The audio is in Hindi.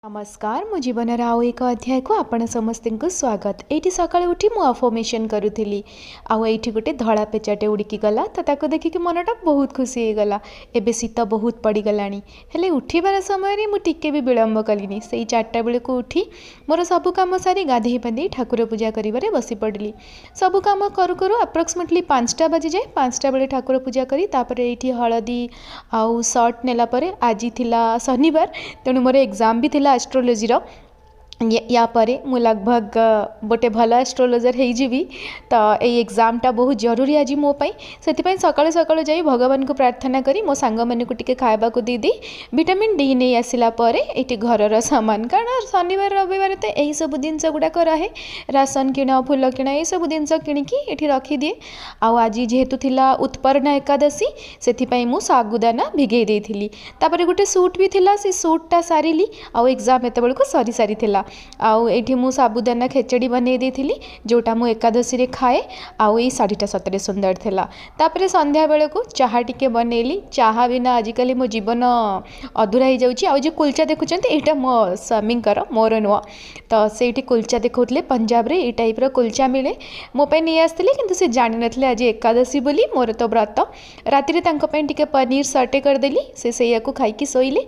नमस्कार मो जीवन आउ एक अध्याय को आपण समस्त को स्वागत। ये सका उठी मु अफर्मेशन करूली आईटी गोटे धला पेचाटे उड़िकी गला तो ताको देखिकी मनटा बहुत खुशी हो गला। एबे शीत बहुत पड़गला हेले उठिबार समय मु टिके भी विलंब कलिनी। से 4टा बेले को उठी मोर सबु काम सारी गाधे पाधे ठाकुर पूजा करिबारे बसी पड़ली। सबु काम करू करू अप्रोक्सीमेटली 5टा बाजी जाए। 5टा बेले ठाकुर पूजा करी तापरे एठी हळदी आउ सर्ट नेला परे आज थिला शनिवार तेणु मोर एग्जाम भी थिला एस्ट्रोलोजी या परे मु लगभग गोटे भल एस्ट्रोलोजर हो जीवी। तो ये एग्जामटा बहुत जरूरी आज मो पाई से सकाळु सकाळु जाई भगवान को प्रार्थना करी मो सांग मन को टिके खाइबा को दे विटामिन डी नहीं आसिला परे एटी घरर सामान कारण शनिवार रविवार तो यही सब जिनस गुड़ाक रहे राशन किण फूल किण ये सब जिनस किणिकी एठी रखी दिए। आज जेहेतु थिला उत्पन्ना एकादशी से मु सागुदाना भिगई देइथिली। तापरे गोटे सूट भी थिला से सूटटा सारिली आउ एग्जाम एत बेलू सरी सारी थिला। आउ एठी मु साबुदाना खेचड़ी बनै देथिली जोटा मु एकादशी रे खाए। आउ ये शाढ़ीटा सतरे सुंदर थिला। तापरे संध्या बेले को चाहा टिके बनैली। चाहा बिना आजिकल मो जीवन अधूरा हो जाउची। आउ जे कुलचा देखुचंती एटा मो स्वामींकर मोर नुआ तो सेठी कुलचा देखौतले पंजाब रे ए टाइप रो कुलचा मिले मो पे नहीं आस्थिले किंतु से जानि नथले आज एकादशी बोली मोर तो व्रत। राति रे तांको पे टिके पनीर सटे कर देली से सेया को खाई की सोइले।